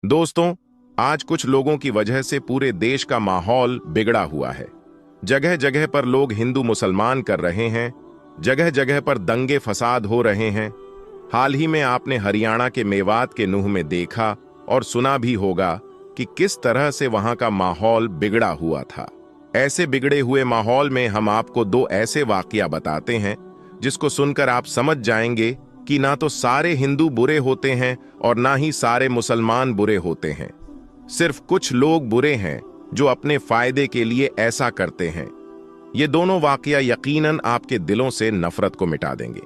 दोस्तों, आज कुछ लोगों की वजह से पूरे देश का माहौल बिगड़ा हुआ है। जगह जगह पर लोग हिंदू मुसलमान कर रहे हैं, जगह जगह पर दंगे फसाद हो रहे हैं। हाल ही में आपने हरियाणा के मेवात के नूह में देखा और सुना भी होगा कि किस तरह से वहां का माहौल बिगड़ा हुआ था। ऐसे बिगड़े हुए माहौल में हम आपको दो ऐसे वाकया बताते हैं जिसको सुनकर आप समझ जाएंगे कि ना तो सारे हिंदू बुरे होते हैं और ना ही सारे मुसलमान बुरे होते हैं। सिर्फ कुछ लोग बुरे हैं जो अपने फायदे के लिए ऐसा करते हैं। ये दोनों वाकया यकीनन आपके दिलों से नफरत को मिटा देंगे।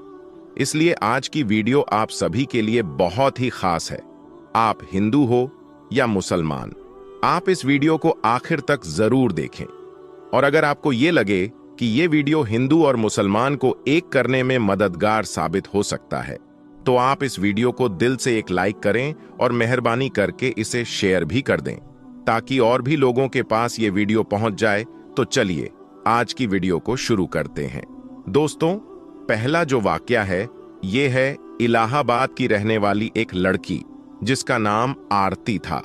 इसलिए आज की वीडियो आप सभी के लिए बहुत ही खास है। आप हिंदू हो या मुसलमान, आप इस वीडियो को आखिर तक जरूर देखें। और अगर आपको ये लगे कि ये वीडियो हिंदू और मुसलमान को एक करने में मददगार साबित हो सकता है, तो आप इस वीडियो को दिल से एक लाइक करें और मेहरबानी करके इसे शेयर भी कर दें ताकि और भी लोगों के पास ये वीडियो पहुंच जाए। तो चलिए आज की वीडियो को शुरू करते हैं। दोस्तों, पहला जो वाकया है ये है इलाहाबाद की रहने वाली एक लड़की जिसका नाम आरती था।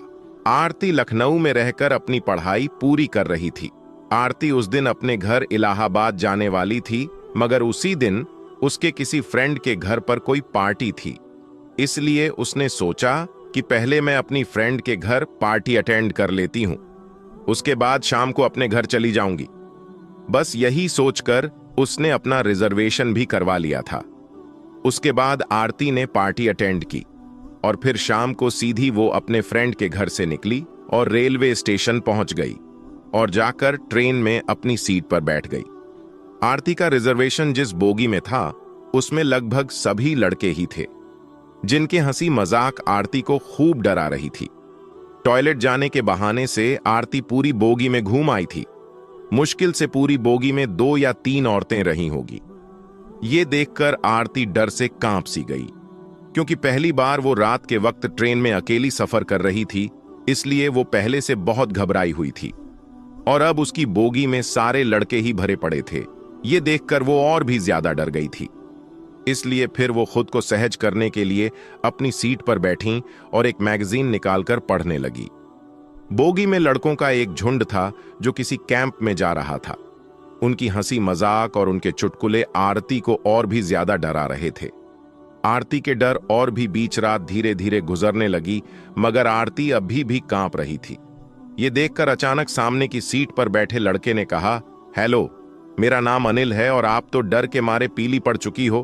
आरती लखनऊ में रहकर अपनी पढ़ाई पूरी कर रही थी। आरती उस दिन अपने घर इलाहाबाद जाने वाली थी, मगर उसी दिन उसके किसी फ्रेंड के घर पर कोई पार्टी थी। इसलिए उसने सोचा कि पहले मैं अपनी फ्रेंड के घर पार्टी अटेंड कर लेती हूं, उसके बाद शाम को अपने घर चली जाऊंगी। बस यही सोचकर उसने अपना रिजर्वेशन भी करवा लिया था। उसके बाद आरती ने पार्टी अटेंड की और फिर शाम को सीधी वो अपने फ्रेंड के घर से निकली और रेलवे स्टेशन पहुंच गई और जाकर ट्रेन में अपनी सीट पर बैठ गई। आरती का रिजर्वेशन जिस बोगी में था उसमें लगभग सभी लड़के ही थे जिनके हंसी मजाक आरती को खूब डरा रही थी। टॉयलेट जाने के बहाने से आरती पूरी बोगी में घूम आई थी। मुश्किल से पूरी बोगी में 2 या 3 औरतें रही होगी। ये देखकर आरती डर से कांप सी गई, क्योंकि पहली बार वो रात के वक्त ट्रेन में अकेली सफर कर रही थी, इसलिए वो पहले से बहुत घबराई हुई थी। और अब उसकी बोगी में सारे लड़के ही भरे पड़े थे। ये देखकर वो और भी ज्यादा डर गई थी। इसलिए फिर वो खुद को सहज करने के लिए अपनी सीट पर बैठी और एक मैगजीन निकालकर पढ़ने लगी। बोगी में लड़कों का एक झुंड था जो किसी कैंप में जा रहा था। उनकी हंसी मजाक और उनके चुटकुले आरती को और भी ज्यादा डरा रहे थे। आरती के डर और भी बीच रात धीरे धीरे गुजरने लगी, मगर आरती अभी भी कांप रही थी। ये देखकर अचानक सामने की सीट पर बैठे लड़के ने कहा, हेलो, मेरा नाम अनिल है और आप तो डर के मारे पीली पड़ चुकी हो।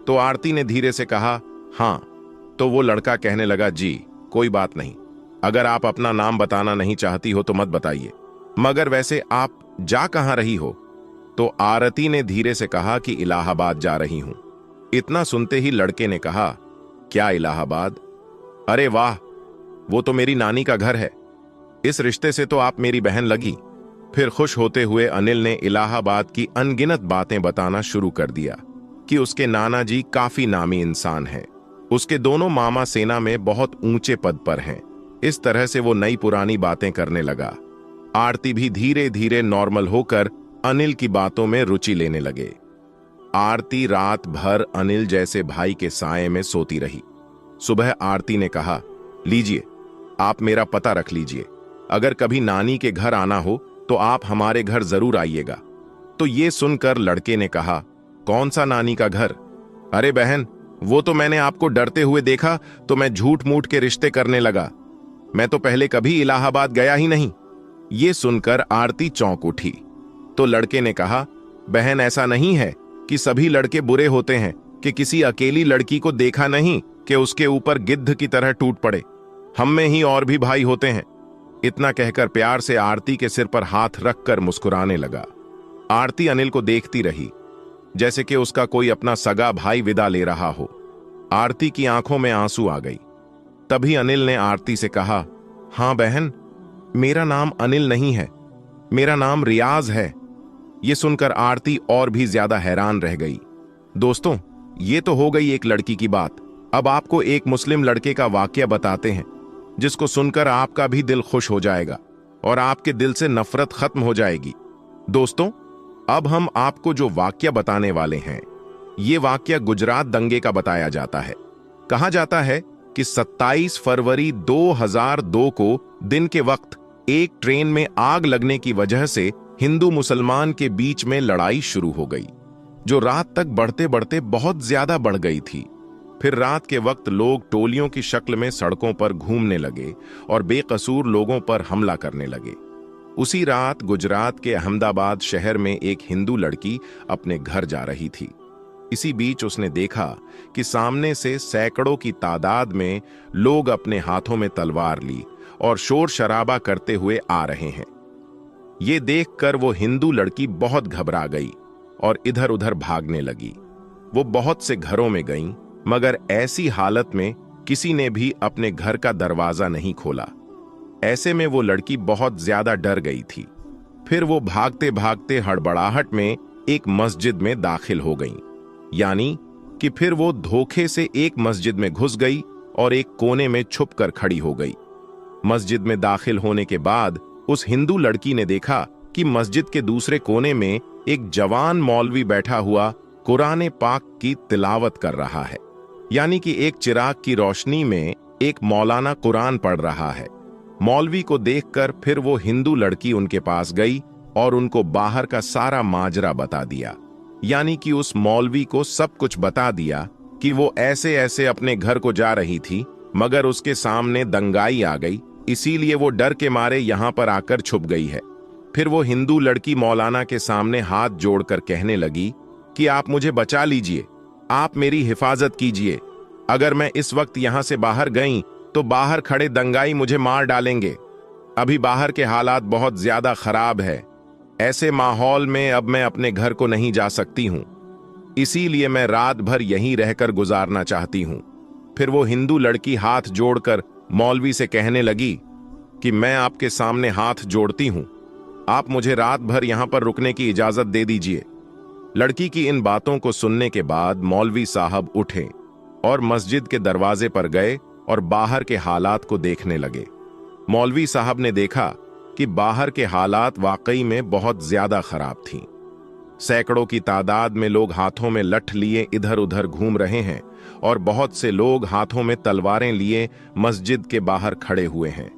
तो आरती ने धीरे से कहा, हाँ। तो वो लड़का कहने लगा, जी कोई बात नहीं, अगर आप अपना नाम बताना नहीं चाहती हो तो मत बताइए, मगर वैसे आप जा कहां रही हो? तो आरती ने धीरे से कहा कि इलाहाबाद जा रही हूं। इतना सुनते ही लड़के ने कहा, क्या इलाहाबाद? अरे वाह, वो तो मेरी नानी का घर है। इस रिश्ते से तो आप मेरी बहन लगी। फिर खुश होते हुए अनिल ने इलाहाबाद की अनगिनत बातें बताना शुरू कर दिया कि उसके नाना जी काफी नामी इंसान हैं। उसके दोनों मामा सेना में बहुत ऊंचे पद पर हैं। इस तरह से वो नई पुरानी बातें करने लगा। आरती भी धीरे धीरे नॉर्मल होकर अनिल की बातों में रुचि लेने लगे। आरती रात भर अनिल जैसे भाई के साए में सोती रही। सुबह आरती ने कहा, लीजिए, आप मेरा पता रख लीजिए, अगर कभी नानी के घर आना हो तो आप हमारे घर जरूर आइएगा। तो ये सुनकर लड़के ने कहा, कौन सा नानी का घर? अरे बहन, वो तो मैंने आपको डरते हुए देखा तो मैं झूठ मूठ के रिश्ते करने लगा। मैं तो पहले कभी इलाहाबाद गया ही नहीं। ये सुनकर आरती चौंक उठी। तो लड़के ने कहा, बहन, ऐसा नहीं है कि सभी लड़के बुरे होते हैं कि किसी अकेली लड़की को देखा नहीं कि उसके ऊपर गिद्ध की तरह टूट पड़े। हम में ही और भी भाई होते हैं। इतना कहकर प्यार से आरती के सिर पर हाथ रखकर मुस्कुराने लगा। आरती अनिल को देखती रही जैसे कि उसका कोई अपना सगा भाई विदा ले रहा हो। आरती की आंखों में आंसू आ गई। तभी अनिल ने आरती से कहा, हां बहन, मेरा नाम अनिल नहीं है, मेरा नाम रियाज है। यह सुनकर आरती और भी ज्यादा हैरान रह गई। दोस्तों, ये तो हो गई एक लड़की की बात। अब आपको एक मुस्लिम लड़के का वाकया बताते हैं जिसको सुनकर आपका भी दिल खुश हो जाएगा और आपके दिल से नफरत खत्म हो जाएगी। दोस्तों, अब हम आपको जो वाक्य बताने वाले हैं, ये वाक्य गुजरात दंगे का बताया जाता है। कहा जाता है कि 27 फरवरी 2002 को दिन के वक्त एक ट्रेन में आग लगने की वजह से हिंदू मुसलमान के बीच में लड़ाई शुरू हो गई, जो रात तक बढ़ते बढ़ते बहुत ज्यादा बढ़ गई थी। फिर रात के वक्त लोग टोलियों की शक्ल में सड़कों पर घूमने लगे और बेकसूर लोगों पर हमला करने लगे। उसी रात गुजरात के अहमदाबाद शहर में एक हिंदू लड़की अपने घर जा रही थी। इसी बीच उसने देखा कि सामने से सैकड़ों की तादाद में लोग अपने हाथों में तलवार ली और शोर शराबा करते हुए आ रहे हैं। ये देखकर वो हिंदू लड़की बहुत घबरा गई और इधर उधर भागने लगी। वो बहुत से घरों में गई, मगर ऐसी हालत में किसी ने भी अपने घर का दरवाजा नहीं खोला। ऐसे में वो लड़की बहुत ज्यादा डर गई थी। फिर वो भागते भागते हड़बड़ाहट में एक मस्जिद में दाखिल हो गई, यानी कि फिर वो धोखे से एक मस्जिद में घुस गई और एक कोने में छुपकर खड़ी हो गई। मस्जिद में दाखिल होने के बाद उस हिंदू लड़की ने देखा कि मस्जिद के दूसरे कोने में एक जवान मौलवी बैठा हुआ कुरान पाक की तिलावत कर रहा है, यानी कि एक चिराग की रोशनी में एक मौलाना कुरान पढ़ रहा है। मौलवी को देखकर फिर वो हिंदू लड़की उनके पास गई और उनको बाहर का सारा माजरा बता दिया, यानी कि उस मौलवी को सब कुछ बता दिया कि वो ऐसे ऐसे अपने घर को जा रही थी, मगर उसके सामने दंगाई आ गई, इसीलिए वो डर के मारे यहां पर आकर छुप गई है। फिर वो हिंदू लड़की मौलाना के सामने हाथ जोड़कर कहने लगी कि आप मुझे बचा लीजिए, आप मेरी हिफाजत कीजिए। अगर मैं इस वक्त यहां से बाहर गई तो बाहर खड़े दंगाई मुझे मार डालेंगे। अभी बाहर के हालात बहुत ज्यादा खराब है। ऐसे माहौल में अब मैं अपने घर को नहीं जा सकती हूं, इसीलिए मैं रात भर यहीं रहकर गुजारना चाहती हूं। फिर वो हिंदू लड़की हाथ जोड़कर मौलवी से कहने लगी कि मैं आपके सामने हाथ जोड़ती हूं, आप मुझे रात भर यहां पर रुकने की इजाजत दे दीजिए। लड़की की इन बातों को सुनने के बाद मौलवी साहब उठे और मस्जिद के दरवाजे पर गए और बाहर के हालात को देखने लगे। मौलवी साहब ने देखा कि बाहर के हालात वाकई में बहुत ज्यादा खराब थीं। सैकड़ों की तादाद में लोग हाथों में लठ लिए इधर उधर घूम रहे हैं और बहुत से लोग हाथों में तलवारें लिए मस्जिद के बाहर खड़े हुए हैं।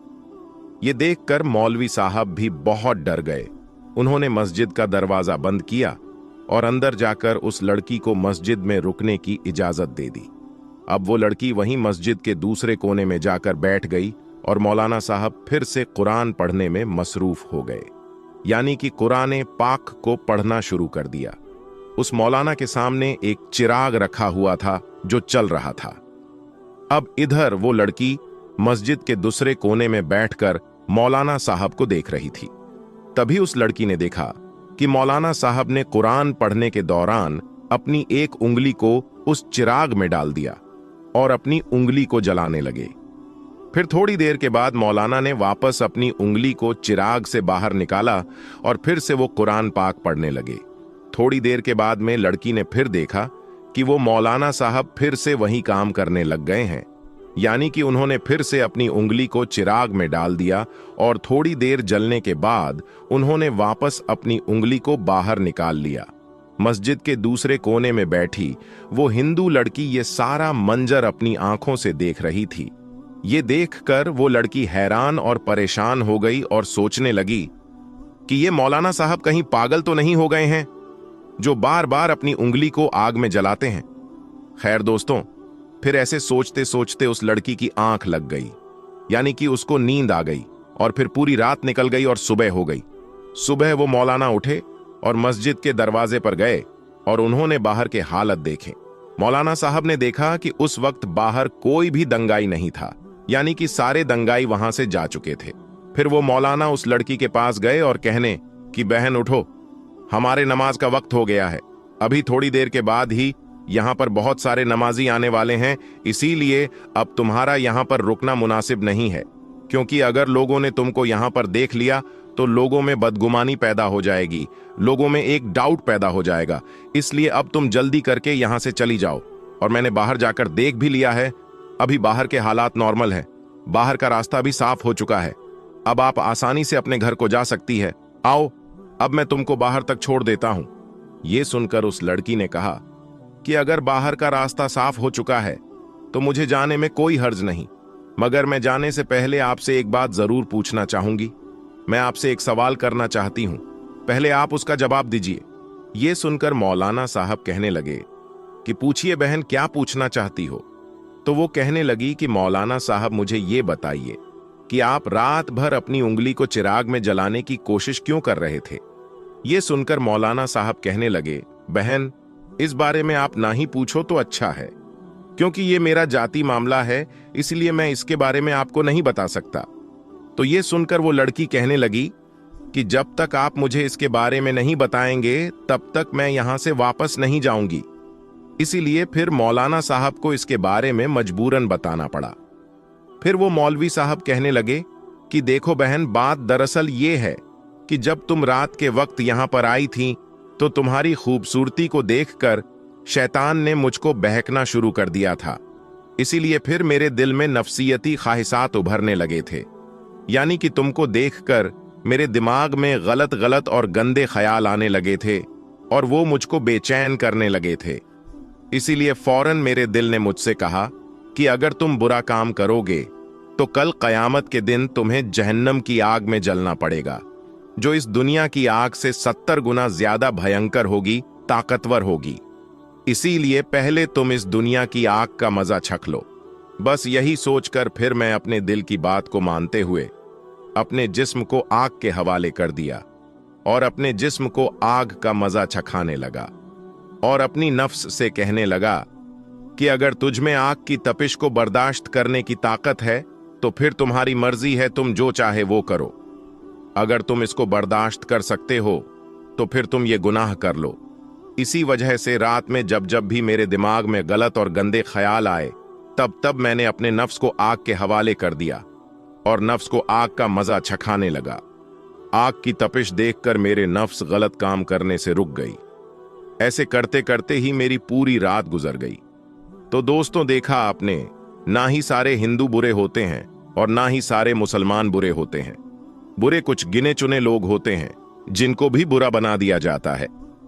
ये देखकर मौलवी साहब भी बहुत डर गए। उन्होंने मस्जिद का दरवाजा बंद किया और अंदर जाकर उस लड़की को मस्जिद में रुकने की इजाजत दे दी। अब वो लड़की वहीं मस्जिद के दूसरे कोने में जाकर बैठ गई और मौलाना साहब फिर से कुरान पढ़ने में मसरूफ हो गए, यानी कि कुरान पाक को पढ़ना शुरू कर दिया। उस मौलाना के सामने एक चिराग रखा हुआ था जो चल रहा था। अब इधर वो लड़की मस्जिद के दूसरे कोने में बैठकर मौलाना साहब को देख रही थी। तभी उस लड़की ने देखा कि मौलाना साहब ने कुरान पढ़ने के दौरान अपनी एक उंगली को उस चिराग में डाल दिया और अपनी उंगली को जलाने लगे। फिर थोड़ी देर के बाद मौलाना ने वापस अपनी उंगली को चिराग से बाहर निकाला और फिर से वो कुरान पाक पढ़ने लगे। थोड़ी देर के बाद में लड़की ने फिर देखा कि वो मौलाना साहब फिर से वही काम करने लग गए हैं, यानी कि उन्होंने फिर से अपनी उंगली को चिराग में डाल दिया और थोड़ी देर जलने के बाद उन्होंने वापस अपनी उंगली को बाहर निकाल लिया। मस्जिद के दूसरे कोने में बैठी वो हिंदू लड़की ये सारा मंजर अपनी आंखों से देख रही थी। ये देखकर वो लड़की हैरान और परेशान हो गई और सोचने लगी कि ये मौलाना साहब कहीं पागल तो नहीं हो गए हैं जो बार बार अपनी उंगली को आग में जलाते हैं। खैर दोस्तों, फिर ऐसे सोचते सोचते उस लड़की की आंख लग गई, यानी कि उसको नींद आ गई और फिर पूरी रात निकल गई और सुबह हो गई। सुबह वो मौलाना उठे और मस्जिद के दरवाजे पर गए और उन्होंने बाहर के हालत देखे। मौलाना साहब ने देखा कि उस वक्त बाहर कोई भी दंगाई नहीं था, यानी कि सारे दंगाई वहां से जा चुके थे। फिर वो मौलाना उस लड़की के पास गए और कहने कि बहन उठो, हमारे नमाज का वक्त हो गया है। अभी थोड़ी देर के बाद ही यहाँ पर बहुत सारे नमाजी आने वाले हैं, इसीलिए अब तुम्हारा यहाँ पर रुकना मुनासिब नहीं है, क्योंकि अगर लोगों ने तुमको यहाँ पर देख लिया तो लोगों में बदगुमानी पैदा हो जाएगी, लोगों में एक डाउट पैदा हो जाएगा। इसलिए अब तुम जल्दी करके यहाँ से चली जाओ। और मैंने बाहर जाकर देख भी लिया है, अभी बाहर के हालात नॉर्मल हैं, बाहर का रास्ता भी साफ हो चुका है। अब आप आसानी से अपने घर को जा सकती है। आओ अब मैं तुमको बाहर तक छोड़ देता हूं। ये सुनकर उस लड़की ने कहा कि अगर बाहर का रास्ता साफ हो चुका है तो मुझे जाने में कोई हर्ज नहीं, मगर मैं जाने से पहले आपसे एक बात जरूर पूछना चाहूंगी। मैं आपसे एक सवाल करना चाहती हूं, पहले आप उसका जवाब दीजिए। ये सुनकर मौलाना साहब कहने लगे कि पूछिए बहन, क्या पूछना चाहती हो? तो वो कहने लगी कि मौलाना साहब, मुझे ये बताइए कि आप रात भर अपनी उंगली को चिराग में जलाने की कोशिश क्यों कर रहे थे? ये सुनकर मौलाना साहब कहने लगे, बहन, इस बारे में आप ना ही पूछो तो अच्छा है, क्योंकि ये मेरा जाति मामला है, इसलिए मैं इसके बारे में आपको नहीं बता सकता। तो ये सुनकर वो लड़की कहने लगी कि जब तक आप मुझे इसके बारे में नहीं बताएंगे तब तक मैं यहां से वापस नहीं जाऊंगी। इसीलिए फिर मौलाना साहब को इसके बारे में मजबूरन बताना पड़ा। फिर वो मौलवी साहब कहने लगे कि देखो बहन, बात दरअसल ये है कि जब तुम रात के वक्त यहां पर आई थी तो तुम्हारी खूबसूरती को देखकर शैतान ने मुझको बहकना शुरू कर दिया था। इसीलिए फिर मेरे दिल में नफसियती ख्वाहिशात उभरने लगे थे, यानी कि तुमको देखकर मेरे दिमाग में गलत गलत और गंदे ख्याल आने लगे थे और वो मुझको बेचैन करने लगे थे। इसीलिए फौरन मेरे दिल ने मुझसे कहा कि अगर तुम बुरा काम करोगे तो कल कयामत के दिन तुम्हें जहन्नम की आग में जलना पड़ेगा, जो इस दुनिया की आग से 70 गुना ज्यादा भयंकर होगी, ताकतवर होगी। इसीलिए पहले तुम इस दुनिया की आग का मजा चख लो। बस यही सोचकर फिर मैं अपने दिल की बात को मानते हुए अपने जिस्म को आग के हवाले कर दिया और अपने जिस्म को आग का मजा चखाने लगा और अपनी नफ्स से कहने लगा कि अगर तुझ में आग की तपिश को बर्दाश्त करने की ताकत है तो फिर तुम्हारी मर्जी है, तुम जो चाहे वो करो। अगर तुम इसको बर्दाश्त कर सकते हो तो फिर तुम ये गुनाह कर लो। इसी वजह से रात में जब जब भी मेरे दिमाग में गलत और गंदे ख्याल आए तब तब मैंने अपने नफ्स को आग के हवाले कर दिया और नफ्स को आग का मजा चखाने लगा। आग की तपिश देखकर मेरे नफ्स गलत काम करने से रुक गई। ऐसे करते करते ही मेरी पूरी रात गुजर गई। तो दोस्तों, देखा आपने, ना ही सारे हिंदू बुरे होते हैं और ना ही सारे मुसलमान बुरे होते हैं। बुरे कुछ गिने चुने लोग होते हैं जिनको भी बुरा बना दिया जाता है,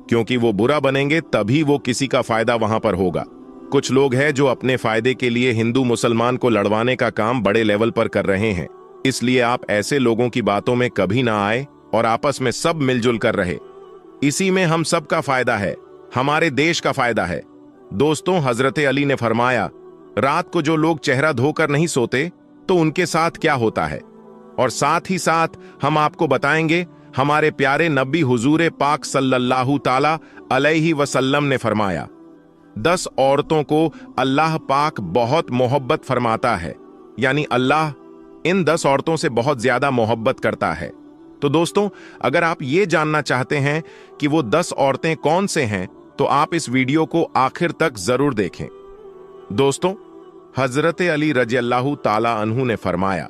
क्योंकि वो बुरा बनेंगे तभी वो किसी का फायदा वहां पर होगा। कुछ लोग हैं जो अपने फायदे के लिए हिंदू मुसलमान को लड़वाने का काम बड़े लेवल पर कर रहे हैं। इसलिए आप ऐसे लोगों की बातों में कभी ना आए और आपस में सब मिलजुल कर रहे। इसी में हम सब का फायदा है, हमारे देश का फायदा है। दोस्तों, हजरत अली ने फरमाया, रात को जो लोग चेहरा धोकर नहीं सोते तो उनके साथ क्या होता है। और साथ ही साथ हम आपको बताएंगे, हमारे प्यारे नबी हुजूर पाक सल्लल्लाहु ताला अलैहि वसल्लम ने फरमाया, 10 औरतों को अल्लाह पाक बहुत मोहब्बत फरमाता है, यानी अल्लाह इन 10 औरतों से बहुत ज्यादा मोहब्बत करता है। तो दोस्तों, अगर आप ये जानना चाहते हैं कि वो 10 औरतें कौन से हैं तो आप इस वीडियो को आखिर तक जरूर देखें। दोस्तों, हजरत अली रज़ियल्लाहु ताला अन्हु ने फरमाया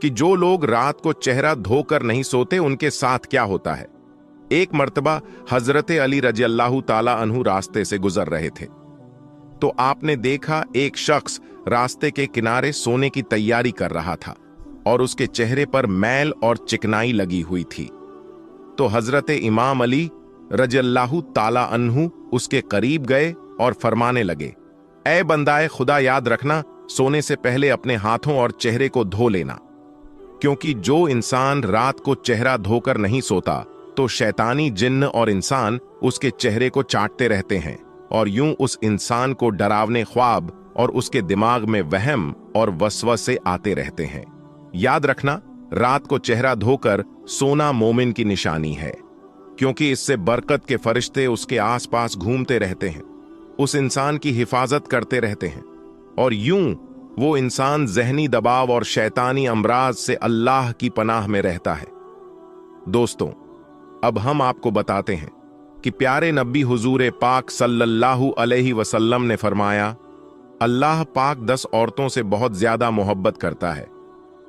कि जो लोग रात को चेहरा धोकर नहीं सोते उनके साथ क्या होता है। एक मर्तबा हजरत अली रज़ियल्लाहु ताला अन्हु रास्ते से गुजर रहे थे तो आपने देखा एक शख्स रास्ते के किनारे सोने की तैयारी कर रहा था और उसके चेहरे पर मैल और चिकनाई लगी हुई थी। तो हजरत इमाम अली रज़ियल्लाहु ताला अन्हु उसके करीब गए और फरमाने लगे, ऐ बंदाए खुदा, याद रखना, सोने से पहले अपने हाथों और चेहरे को धो लेना, क्योंकि जो इंसान रात को चेहरा धोकर नहीं सोता तो शैतानी जिन्न और इंसान उसके चेहरे को चाटते रहते हैं और यूं उस इंसान को डरावने ख्वाब और उसके दिमाग में वहम और वसवसे आते रहते हैं। याद रखना, रात को चेहरा धोकर सोना मोमिन की निशानी है, क्योंकि इससे बरकत के फरिश्ते उसके आसपास घूमते रहते हैं, उस इंसान की हिफाजत करते रहते हैं और यूं वो इंसान ज़हनी दबाव और शैतानी अमराज से अल्लाह की पनाह में रहता है। दोस्तों, अब हम आपको बताते हैं कि प्यारे नबी हुजूर पाक सल्लल्लाहु अलैहि वसल्लम ने फरमाया, अल्लाह पाक 10 औरतों से बहुत ज्यादा मोहब्बत करता है।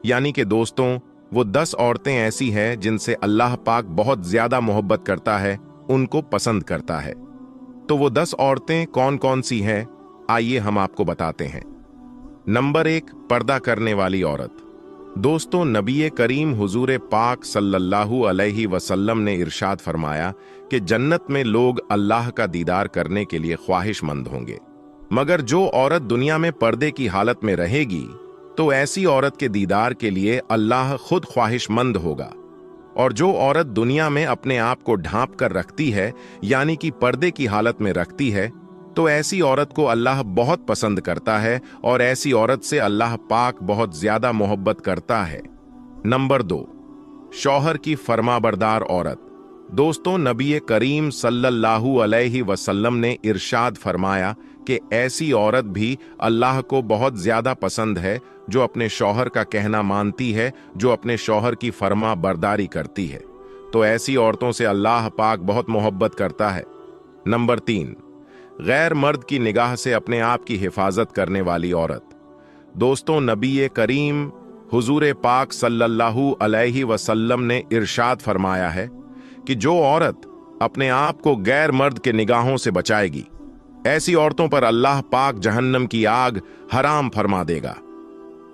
यानी कि दोस्तों, वो 10 औरतें ऐसी हैं जिनसे अल्लाह पाक बहुत ज्यादा मोहब्बत करता है, उनको पसंद करता है। तो वो 10 औरतें कौन कौन सी हैं, आइए हम आपको बताते हैं। नंबर 1, पर्दा करने वाली औरत। दोस्तों, नबी करीम हुजूर पाक सल्लल्लाहु अलैहि वसल्लम ने इरशाद फरमाया कि जन्नत में लोग अल्लाह का दीदार करने के लिए ख्वाहिशमंद होंगे, मगर जो औरत दुनिया में पर्दे की हालत में रहेगी तो ऐसी औरत के दीदार के लिए अल्लाह खुद ख्वाहिशमंद होगा। और जो औरत दुनिया में अपने आप को ढांप कर रखती है, यानी कि पर्दे की हालत में रखती है, तो ऐसी औरत को अल्लाह बहुत पसंद करता है और ऐसी औरत से अल्लाह पाक बहुत ज्यादा मोहब्बत करता है। नंबर 2, शौहर की फरमाबरदार औरत। दोस्तों, नबी करीम सल्लल्लाहु अलैहि वसल्लम ने इरशाद फरमाया कि ऐसी औरत भी अल्लाह को बहुत ज्यादा पसंद है जो अपने शौहर का कहना मानती है, जो अपने शौहर की फरमा बरदारी करती है। तो ऐसी औरतों से अल्लाह पाक बहुत मोहब्बत करता है। नंबर 3, गैर मर्द की निगाह से अपने आप की हिफाजत करने वाली औरत। दोस्तों, नबी करीम हुजूर पाक सल्लल्लाहु अलैहि वसल्लम ने इरशाद फरमाया है कि जो औरत अपने आप को गैर मर्द के निगाहों से बचाएगी, ऐसी औरतों पर अल्लाह पाक जहन्नम की आग हराम फरमा देगा।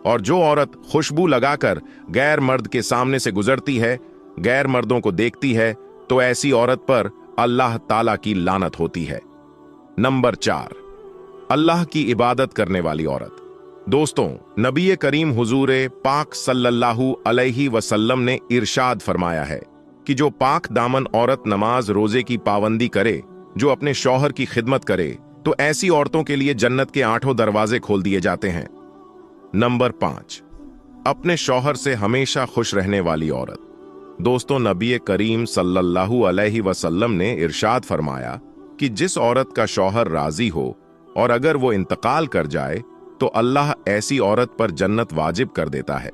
और जो औरत खुशबू लगाकर गैर मर्द के सामने से गुजरती है, गैर मर्दों को देखती है, तो ऐसी औरत पर अल्लाह ताला की लानत होती है। नंबर 4, अल्लाह की इबादत करने वाली औरत। दोस्तों, नबी करीम हुजूर पाक सल्लल्लाहु अलैहि वसल्लम ने इरशाद फरमाया है कि जो पाक दामन औरत नमाज रोजे की पाबंदी करे, जो अपने शौहर की खिदमत करे, तो ऐसी औरतों के लिए जन्नत के 8 दरवाजे खोल दिए जाते हैं। नंबर 5, अपने शौहर से हमेशा खुश रहने वाली औरत। दोस्तों, नबी करीम सल्लल्लाहु अलैहि वसल्लम ने इरशाद फरमाया कि जिस औरत का शौहर राजी हो और अगर वो इंतकाल कर जाए तो अल्लाह ऐसी औरत पर जन्नत वाजिब कर देता है।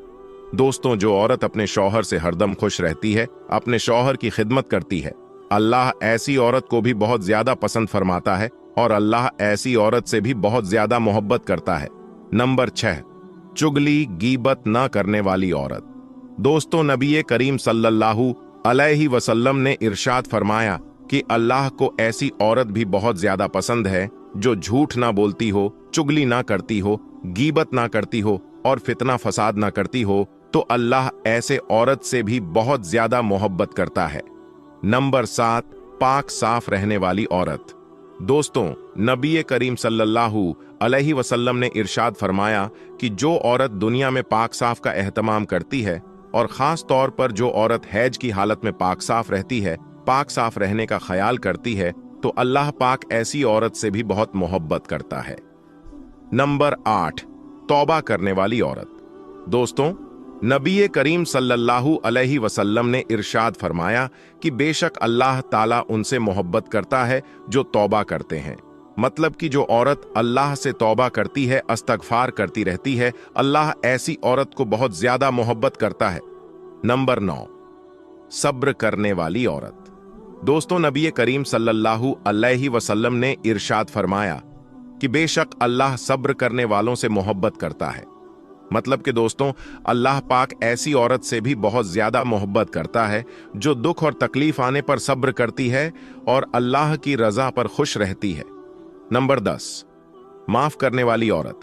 दोस्तों, जो औरत अपने शौहर से हरदम खुश रहती है, अपने शौहर की खिदमत करती है, अल्लाह ऐसी औरत को भी बहुत ज्यादा पसंद फरमाता है और अल्लाह ऐसी औरत से भी बहुत ज्यादा मोहब्बत करता है। नंबर 6, चुगली गीबत ना करने वाली औरत। दोस्तों, नबी करीम सल्लल्लाहु अलैहि वसल्लम ने इरशाद फरमाया कि अल्लाह को ऐसी औरत भी बहुत ज्यादा पसंद है जो झूठ ना बोलती हो, चुगली ना करती हो, गीबत ना करती हो और फितना फसाद ना करती हो, तो अल्लाह ऐसे औरत से भी बहुत ज्यादा मोहब्बत करता है। नंबर 7, पाक साफ रहने वाली औरत। दोस्तों, नबी करीम सल्लल्लाहु अलैहि वसल्लम ने इरशाद फरमाया कि जो औरत दुनिया में पाक साफ का एहतमाम करती है और खास तौर पर जो औरत हैज की हालत में पाक साफ रहती है, पाक साफ रहने का ख्याल करती है, तो अल्लाह पाक ऐसी औरत से भी बहुत मोहब्बत करता है। नंबर 8, तौबा करने वाली औरत। दोस्तों, नबी करीम सल्लल्लाहु अलैहि वसल्लम ने इरशाद फरमाया कि बेशक अल्लाह ताला उनसे मोहब्बत करता है जो तौबा करते हैं। मतलब कि जो औरत अल्लाह से तौबा करती है, अस्तगफार करती रहती है, अल्लाह ऐसी औरत को बहुत ज्यादा मोहब्बत करता है। नंबर 9, सब्र करने वाली औरत। दोस्तों, नबी करीम सल्लल्लाहु अलैहि वसल्लम ने इरशाद फरमाया कि बेशक अल्लाह सब्र करने वालों से मोहब्बत करता है। मतलब कि दोस्तों, अल्लाह पाक ऐसी औरत से भी बहुत ज्यादा मोहब्बत करता है जो दुख और तकलीफ आने पर सब्र करती है और अल्लाह की रजा पर खुश रहती है। नंबर 10, माफ करने वाली औरत।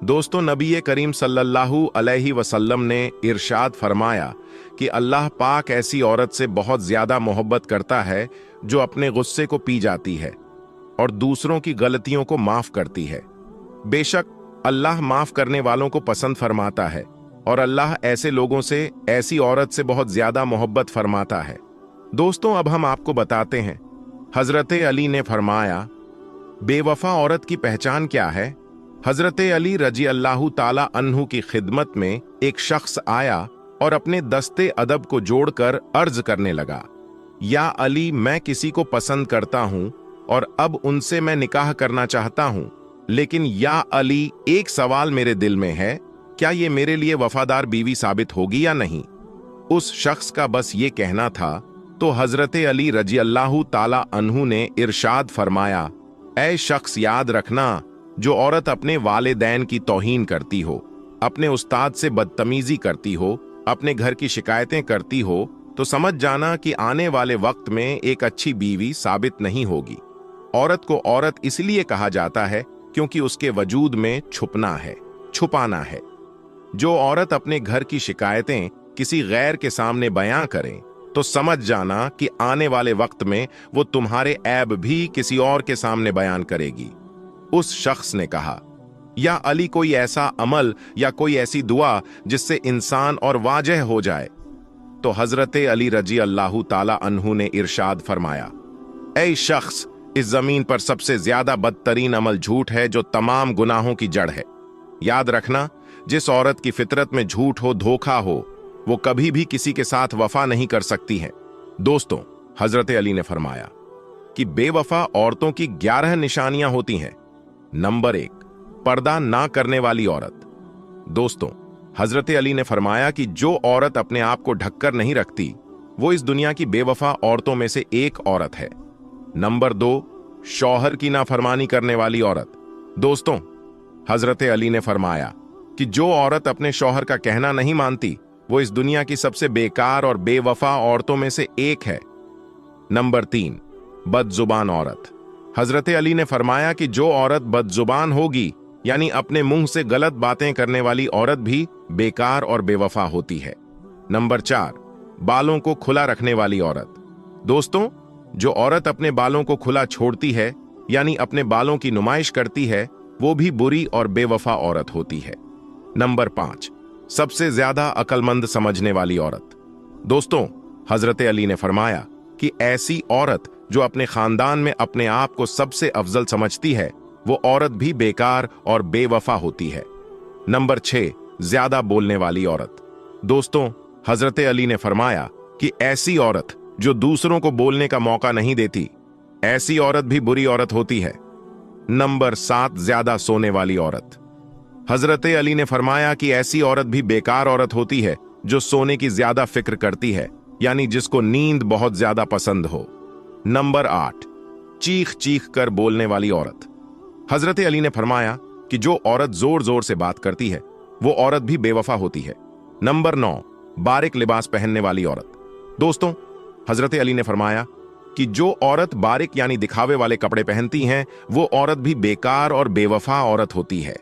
दोस्तों, नबी करीम सल्लल्लाहु अलैहि वसल्लम ने इरशाद फरमाया कि अल्लाह पाक ऐसी औरत से बहुत ज्यादा मोहब्बत करता है जो अपने गुस्से को पी जाती है और दूसरों की गलतियों को माफ करती है। बेशक अल्लाह माफ करने वालों को पसंद फरमाता है और अल्लाह ऐसे लोगों से, ऐसी औरत से बहुत ज्यादा मोहब्बत फरमाता है। दोस्तों, अब हम आपको बताते हैं, हजरत अली ने फरमाया, बेवफा औरत की पहचान क्या है? हजरत अली रजी अल्लाह ताला अन्हु की खिदमत में एक शख्स आया और अपने दस्ते अदब को जोड़कर अर्ज करने लगा, या अली, मैं किसी को पसंद करता हूं और अब उनसे मैं निकाह करना चाहता हूं, लेकिन या अली, एक सवाल मेरे दिल में है, क्या ये मेरे लिए वफादार बीवी साबित होगी या नहीं? उस शख्स का बस ये कहना था तो हजरत अली रजी अल्लाह ताला अन्हु ने इरशाद फरमाया, ऐ शख्स, याद रखना, जो औरत अपने वालिदैन की तौहीन करती हो, अपने उस्ताद से बदतमीजी करती हो, अपने घर की शिकायतें करती हो, तो समझ जाना कि आने वाले वक्त में एक अच्छी बीवी साबित नहीं होगी। औरत को औरत इसलिए कहा जाता है क्योंकि उसके वजूद में छुपना है, छुपाना है। जो औरत अपने घर की शिकायतें किसी गैर के सामने बयां करे तो समझ जाना कि आने वाले वक्त में वो तुम्हारे ऐब भी किसी और के सामने बयान करेगी। उस शख्स ने कहा, या अली कोई ऐसा अमल या कोई ऐसी दुआ जिससे इंसान और वाजह हो जाए। तो हजरत अली रजी अल्लाह ताला अन्हु ने इरशाद फरमाया, ऐ शख्स, इस जमीन पर सबसे ज्यादा बदतरीन अमल झूठ है जो तमाम गुनाहों की जड़ है। याद रखना, जिस औरत की फितरत में झूठ हो, धोखा हो, वो कभी भी किसी के साथ वफा नहीं कर सकती है। दोस्तों, हजरत अली ने फरमाया कि बेवफा औरतों की 11 निशानियां होती हैं। नंबर 1, पर्दा ना करने वाली औरत। दोस्तों, हजरत अली ने फरमाया कि जो औरत अपने आप को ढककर नहीं रखती वो इस दुनिया की बेवफा औरतों में से एक औरत है। नंबर 2, शौहर की नाफरमानी करने वाली औरत। दोस्तों, हजरत अली ने फरमाया कि जो औरत अपने शौहर का कहना नहीं मानती वो इस दुनिया की सबसे बेकार और बेवफा औरतों में से एक है। नंबर 3, बदजुबान औरत। हजरत अली ने फरमाया कि जो औरत बदजुबान होगी, यानी अपने मुंह से गलत बातें करने वाली औरत भी बेकार और बेवफा होती है। नंबर 4, बालों को खुला रखने वाली औरत। दोस्तों, जो औरत अपने बालों को खुला छोड़ती है, यानी अपने बालों की नुमाइश करती है, वो भी बुरी और बेवफा औरत होती है। नंबर 5, सबसे ज्यादा अक्लमंद समझने वाली औरत। दोस्तों, हजरत अली ने फरमाया कि ऐसी औरत जो अपने खानदान में अपने आप को सबसे अफजल समझती है, वो औरत भी बेकार और बेवफा होती है। नंबर 6, ज्यादा बोलने वाली औरत। दोस्तों, हजरत अली ने फरमाया कि ऐसी औरत जो दूसरों को बोलने का मौका नहीं देती, ऐसी औरत भी बुरी औरत होती है। नंबर 7, ज्यादा सोने वाली औरत। हजरत अली ने फरमाया कि ऐसी औरत भी बेकार औरत होती है जो सोने की ज्यादा फिक्र करती है, यानी जिसको नींद बहुत ज्यादा पसंद हो। नंबर 8, चीख चीख कर बोलने वाली औरत। हजरत अली ने फरमाया कि जो औरत जोर जोर से बात करती है वो औरत भी बेवफा होती है। नंबर 9, बारीक लिबास पहनने वाली औरत। दोस्तों, हजरत अली ने फरमाया कि जो औरत बारीक यानी दिखावे वाले कपड़े पहनती हैं वो औरत भी बेकार और बेवफा औरत होती है।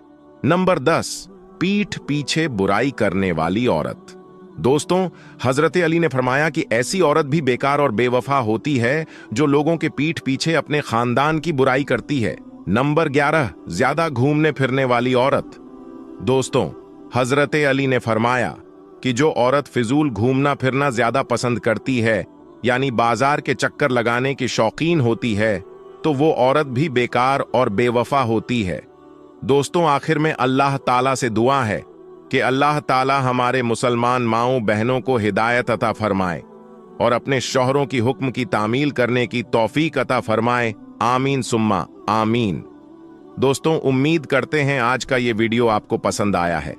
नंबर 10, पीठ पीछे बुराई करने वाली औरत। दोस्तों, हजरत अली ने फरमाया कि ऐसी औरत भी बेकार और बेवफा होती है जो लोगों के पीठ पीछे अपने खानदान की बुराई करती है। नंबर 11, ज्यादा घूमने फिरने वाली औरत। दोस्तों, हजरत अली ने फरमाया कि जो औरत फिजूल घूमना फिरना ज्यादा पसंद करती है, यानी बाजार के चक्कर लगाने की शौकीन होती है, तो वो औरत भी बेकार और बेवफा होती है। दोस्तों, आखिर में अल्लाह ताला से दुआ है कि अल्लाह ताला हमारे मुसलमान माओं बहनों को हिदायत अता फरमाए और अपने शौहरों की हुक्म की तामील करने की तौफीक अता फरमाए। आमीन सुम्मा आमीन। दोस्तों, उम्मीद करते हैं आज का ये वीडियो आपको पसंद आया है।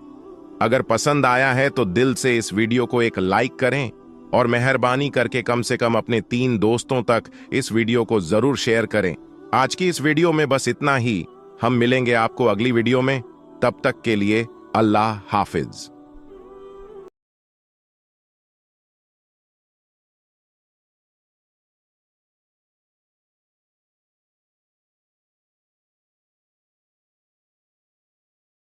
अगर पसंद आया है तो दिल से इस वीडियो को एक लाइक करें और मेहरबानी करके कम से कम अपने 3 दोस्तों तक इस वीडियो को जरूर शेयर करें। आज की इस वीडियो में बस इतना ही। हम मिलेंगे आपको अगली वीडियो में। तब तक के लिए अल्लाह हाफिज।